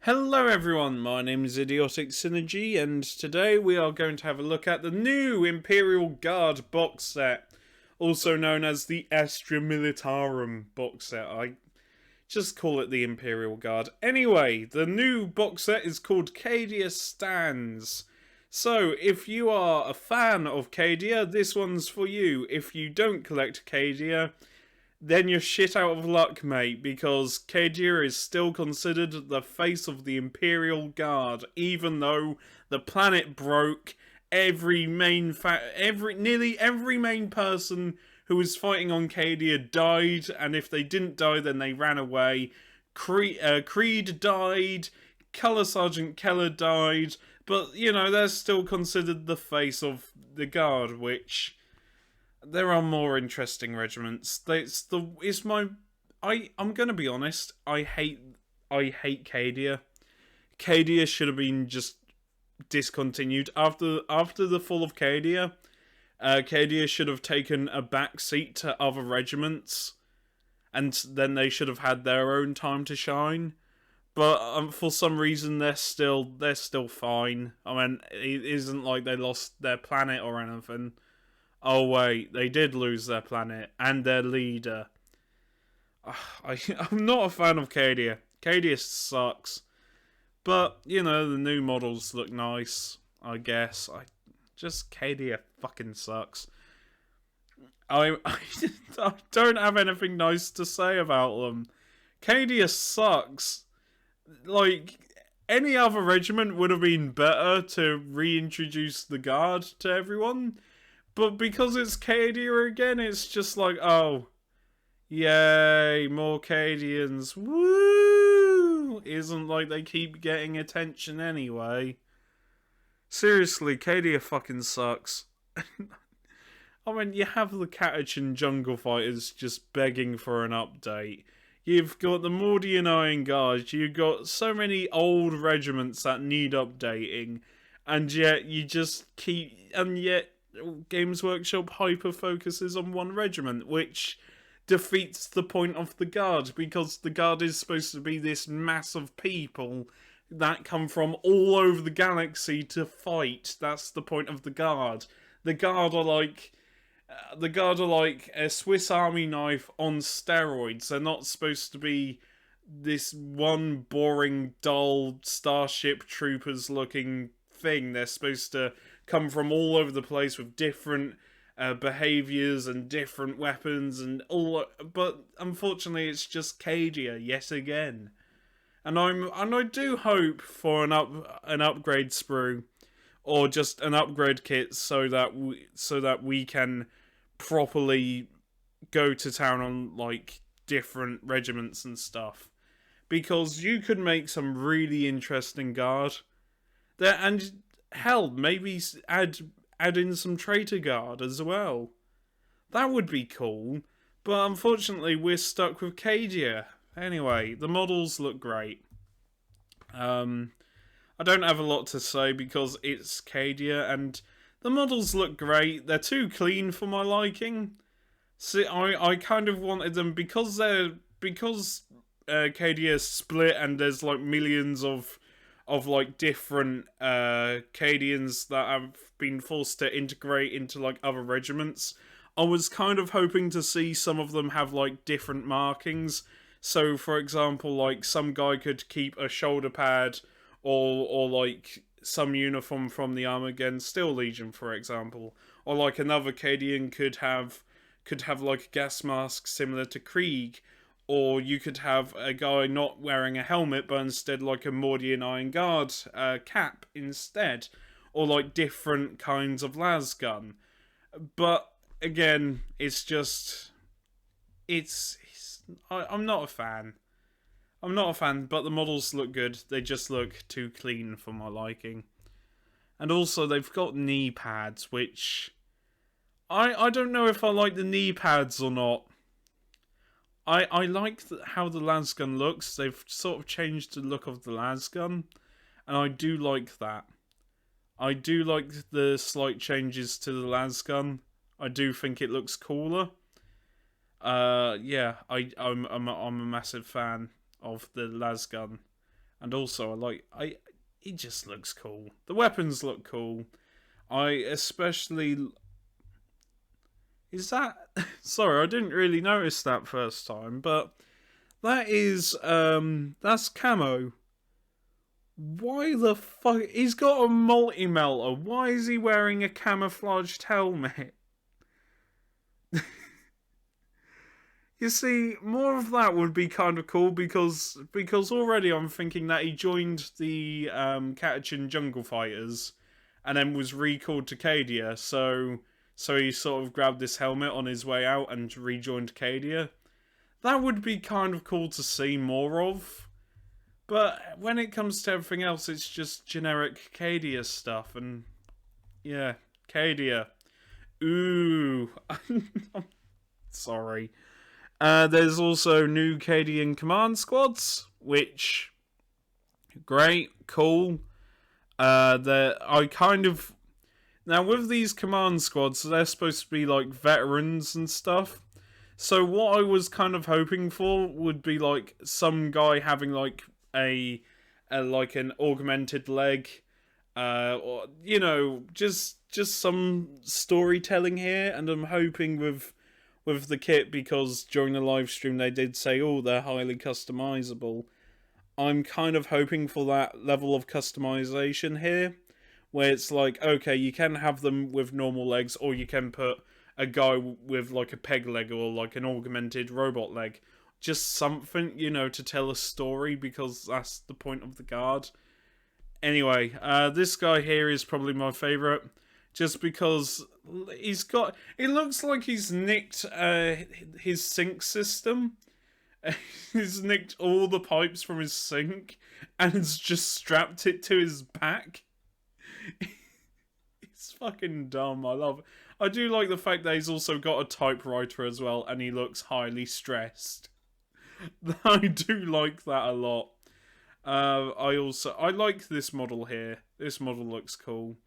Hello everyone, my name is Idiotic Synergy, and today we are going to have a look at the new Imperial Guard box set, also known as the Astra Militarum box set. I just call it the Imperial Guard. Anyway, the new box set is called Cadia Stands. So, if you are a fan of Cadia, this one's for you. If you don't collect Cadia, then you're shit out of luck, mate, because Cadia is still considered the face of the Imperial Guard, even though the planet broke. Nearly every main person who was fighting on Cadia died, and if they didn't die, then they ran away. Creed died. Colour Sergeant Keller died, but you know they're still considered the face of the Guard, which. There are more interesting regiments. I'm gonna be honest. I hate Cadia. Cadia should have been just discontinued after the fall of Cadia. Cadia should have taken a back seat to other regiments, and then they should have had their own time to shine. But for some reason, they're still fine. I mean, it isn't like they lost their planet or anything. Oh wait, they did lose their planet and their leader. I'm not a fan of Cadia. Cadia sucks. But, you know, the new models look nice, I guess. Cadia fucking sucks. I don't have anything nice to say about them. Cadia sucks. Like, any other regiment would have been better to reintroduce the Guard to everyone. But because it's Cadia again, it's just like, oh, yay, more Cadians, woo! Isn't like they keep getting attention anyway. Seriously, Cadia fucking sucks. I mean, you have the Catachan Jungle Fighters just begging for an update. You've got the Mordian Iron Guards, you've got so many old regiments that need updating, and yet you just keep, and yet Games Workshop hyper-focuses on one regiment, which defeats the point of the Guard, because the Guard is supposed to be this mass of people that come from all over the galaxy to fight. That's the point of the Guard. The Guard are like a Swiss Army knife on steroids. They're not supposed to be this one boring, dull Starship Troopers looking thing. They're supposed to come from all over the place with different behaviours and different weapons and all, but unfortunately it's just Cadia yet again. And I do hope for an upgrade sprue, or just an upgrade kit, so that we can properly go to town on like different regiments and stuff, because you could make some really interesting Guard there, and hell, maybe add in some Traitor Guard as well. That would be cool, but unfortunately we're stuck with Cadia. Anyway, the models look great. I don't have a lot to say because it's Cadia, and the models look great. They're too clean for my liking. See, I kind of wanted them because Cadia is split and there's like millions of like different Cadians that have been forced to integrate into like other regiments. I was kind of hoping to see some of them have like different markings. So for example, like some guy could keep a shoulder pad, or like some uniform from the Armageddon Steel Legion, for example. Or like another Cadian could have like a gas mask similar to Krieg. Or you could have a guy not wearing a helmet, but instead like a Mordian Iron Guard cap instead. Or like different kinds of lasgun. But again, I'm not a fan. I'm not a fan, but the models look good. They just look too clean for my liking. And also they've got knee pads, which I don't know if I like the knee pads or not. I like how the lasgun looks. They've sort of changed the look of the lasgun, and I do like that. I do like the slight changes to the lasgun. I do think it looks cooler. Yeah, I'm a massive fan of the lasgun, And also, it just looks cool. The weapons look cool. I especially... Is that... Sorry, I didn't really notice that first time, but that is, that's camo. Why the fuck... He's got a multi-melter. Why is he wearing a camouflaged helmet? You see, more of that would be kind of cool because already I'm thinking that he joined the Catachin Jungle Fighters and then was recalled to Cadia, so he sort of grabbed this helmet on his way out and rejoined Cadia. That would be kind of cool to see more of. But when it comes to everything else, it's just generic Cadia stuff, and yeah, Cadia. Ooh. Sorry. There's also new Cadian command squads, which great, cool. I kind of now with these command squads, they're supposed to be like veterans and stuff. So what I was kind of hoping for would be like some guy having like a like an augmented leg, or you know, just some storytelling here. And I'm hoping with the kit, because during the live stream they did say, oh, they're highly customizable. I'm kind of hoping for that level of customization here, where it's like, okay, you can have them with normal legs, or you can put a guy with like a peg leg or like an augmented robot leg. Just something, you know, to tell a story, because that's the point of the guard. Anyway, this guy here is probably my favourite, just because it looks like he's nicked his sink system. He's nicked all the pipes from his sink and has just strapped it to his back. It's fucking dumb. I do like the fact that he's also got a typewriter as well, and he looks highly stressed. I do like that a lot. I like this model here. This model looks cool.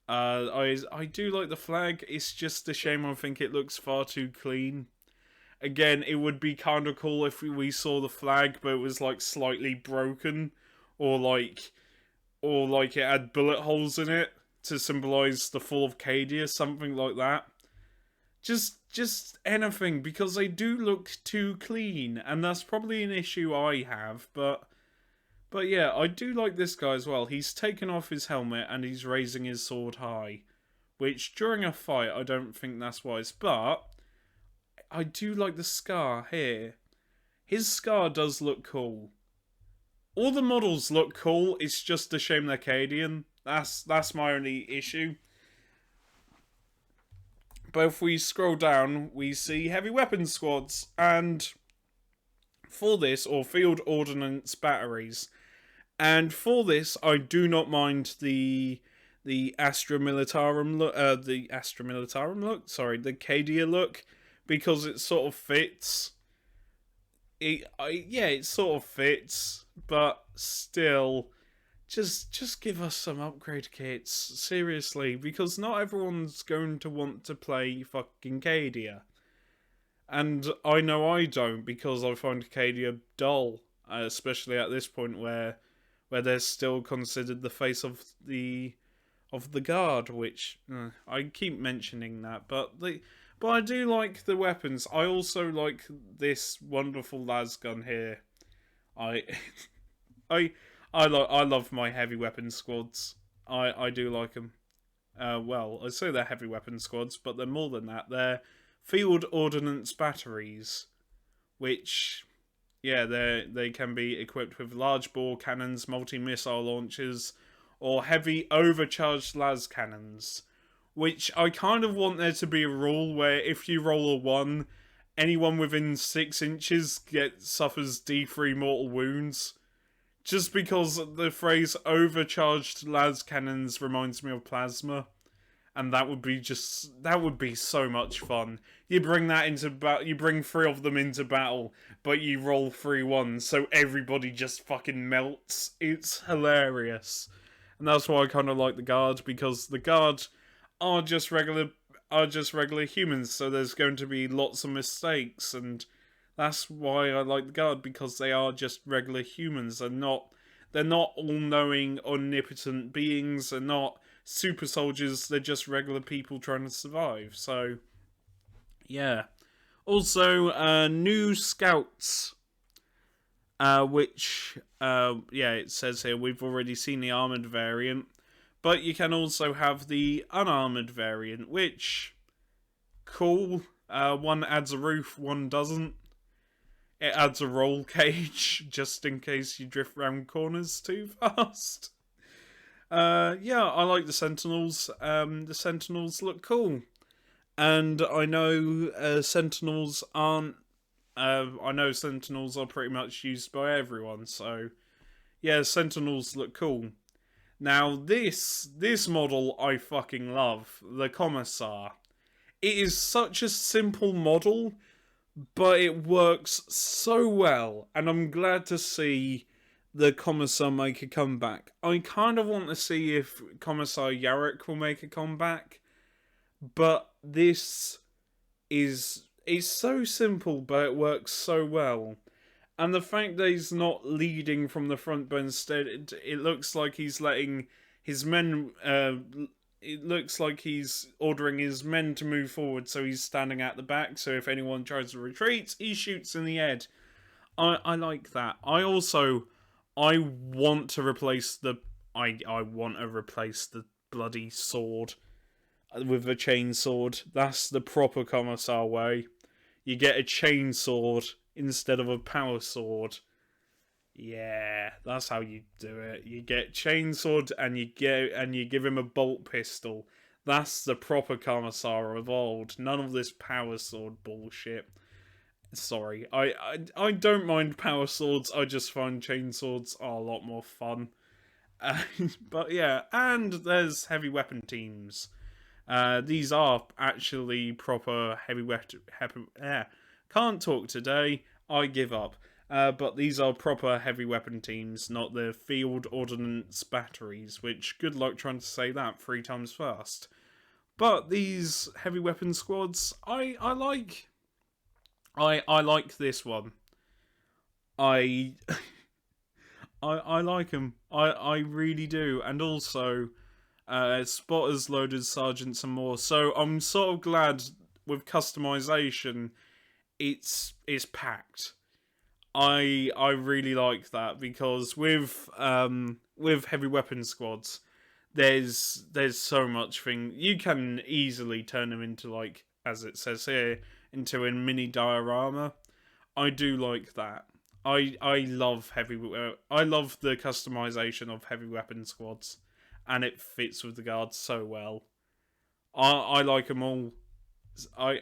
I do like the flag. It's just a shame I think it looks far too clean. Again, it would be kind of cool if we saw the flag, but it was like slightly broken, or like it had bullet holes in it to symbolize the fall of Cadia, something like that. Just anything, because they do look too clean, and that's probably an issue I have, but yeah, I do like this guy as well. He's taken off his helmet and he's raising his sword high, which during a fight I don't think that's wise, but I do like the scar here. His scar does look cool. All the models look cool, it's just a shame they're Cadian. That's my only issue. But if we scroll down, we see heavy weapons squads, and for this, or field ordnance batteries. And for this, I do not mind the Astra Militarum look, the Cadia look, because it sort of fits. It sort of fits, but still, just give us some upgrade kits, seriously, because not everyone's going to want to play fucking Cadia. And I know I don't, because I find Cadia dull, especially at this point where they're still considered the face of the guard, which I keep mentioning that, but I do like the weapons. I also like this wonderful lasgun here. I love my heavy weapon squads. I do like them. Well, I say they're heavy weapon squads, but they're more than that. They're field ordnance batteries, which, yeah, they can be equipped with large bore cannons, multi-missile launchers, or heavy overcharged las cannons. Which I kind of want there to be a rule where if you roll a 1, anyone within 6 inches suffers D3 mortal wounds. Just because the phrase overcharged las cannons reminds me of plasma. And that would be so much fun. You bring that into you bring 3 of them into battle, but you roll 3 ones, so everybody just fucking melts. It's hilarious. And that's why I kind of like the guard, because the guard are just regular humans, so there's going to be lots of mistakes, and that's why I like the guard, because they are just regular humans and They're not all-knowing, omnipotent beings. They're not super soldiers. They're just regular people trying to survive. So, yeah. Also, new scouts. Yeah, it says here, we've already seen the armoured variant. But you can also have the unarmoured variant, which, cool. One adds a roof, one doesn't. It adds a roll cage, just in case you drift round corners too fast. Yeah, I like the Sentinels. The Sentinels look cool. And I know Sentinels aren't... I know Sentinels are pretty much used by everyone, so... Yeah, Sentinels look cool. Now, this model I fucking love. The Commissar. It is such a simple model, but it works so well, and I'm glad to see the Commissar make a comeback. I kind of want to see if Commissar Yarrick will make a comeback, but this is so simple, but it works so well. And the fact that he's not leading from the front, but instead it looks like he's letting his men... it looks like he's ordering his men to move forward, so he's standing at the back, so if anyone tries to retreat, he shoots in the head. I like that. I want to replace the... I want to replace the bloody sword with a chain sword. That's the proper Commissar way. You get a chain sword instead of a power sword. Yeah, that's how you do it. You get chainsword and you give him a bolt pistol. That's the proper Commissar of old. None of this power sword bullshit. Sorry, I don't mind power swords. I just find chainswords are a lot more fun. But yeah, and there's heavy weapon teams. These are actually proper heavy weapon. Can't talk today. I give up. But these are proper heavy weapon teams, not the field ordnance batteries, which good luck trying to say that 3 times fast. But these heavy weapon squads, I like. I like this one. I I like them. I really do. And also, spotters, loaders, sergeants, and more. So I'm sort of glad with customization, it's packed. I really like that because with heavy weapon squads, there's so much thing. You can easily turn them into, like, as it says here, into a mini diorama. I do like that. I love I love the customization of heavy weapon squads, and it fits with the guards so well. I like them all. I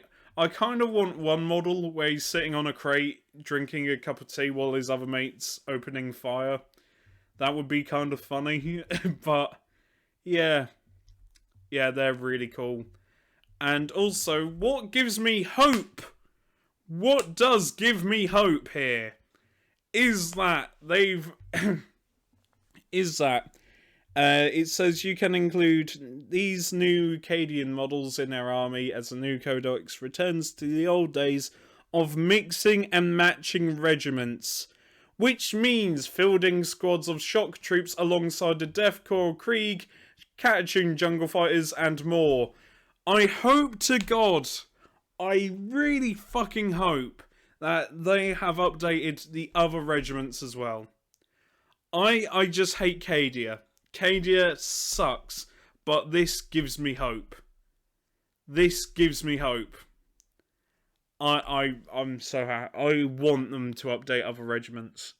kind of want one model where he's sitting on a crate, drinking a cup of tea while his other mate's opening fire. That would be kind of funny, but yeah, they're really cool. And also, what gives me hope? What does give me hope here is that they've it says you can include these new Cadian models in their army as the new codex returns to the old days of mixing and matching regiments, which means fielding squads of shock troops alongside the Death Corps, Krieg, Cadia jungle fighters, and more. I hope to God, I really fucking hope that they have updated the other regiments as well. I just hate Cadia. Cadia sucks, but this gives me hope. This gives me hope. I'm so happy. I want them to update other regiments.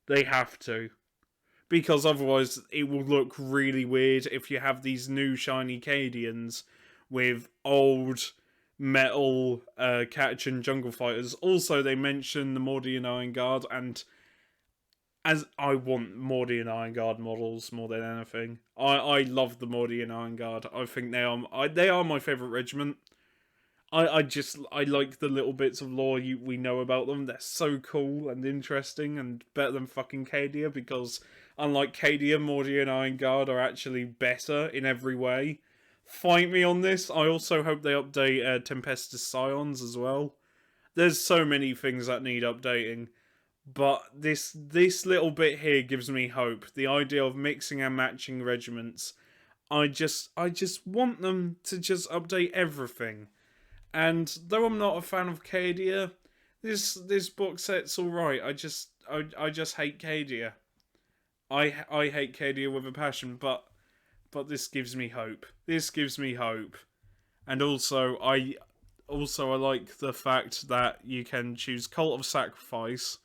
They have to. Because otherwise it will look really weird if you have these new shiny Cadians with old metal Cadia jungle fighters. Also, they mention the Mordian Iron Guard, and as I want Mordian Iron Guard models more than anything. I love the Mordian Iron Guard. I think they are my favourite regiment. I like the little bits of lore we know about them. They're so cool and interesting and better than fucking Cadia, because unlike Cadia, Mordian Iron Guard are actually better in every way. Fight me on this. I also hope they update Tempestus Scions as well. There's so many things that need updating. But this little bit here gives me hope. The idea of mixing and matching regiments. I just want them to just update everything. And though I'm not a fan of Cadia, this box set's alright. I just hate Cadia. I hate Cadia with a passion, but this gives me hope. This gives me hope. And also I like the fact that you can choose Cult of Sacrifice,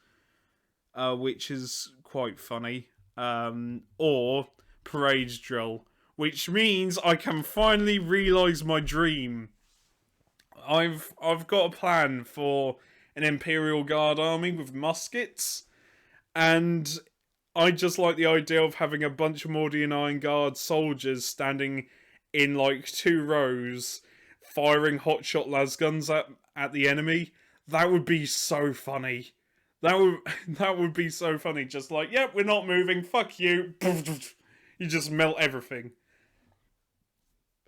which is quite funny, or Parade Drill, which means I can finally realise my dream. I've got a plan for an Imperial Guard army with muskets, and I just like the idea of having a bunch of Mordian Iron Guard soldiers standing in like 2 rows, firing hotshot lasguns at the enemy. That would be so funny. That would that would be so funny. Just like, yep, we're not moving. Fuck you. You just melt everything.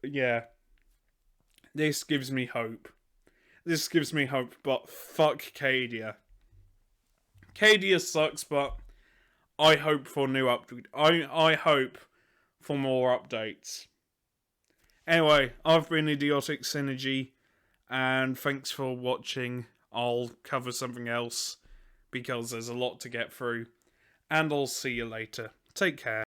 Yeah, this gives me hope. This gives me hope. But fuck Cadia. Cadia sucks, but I hope for new update. I hope for more updates. Anyway, I've been Idiotic Synergy, and thanks for watching. I'll cover something else because there's a lot to get through, and I'll see you later. Take care.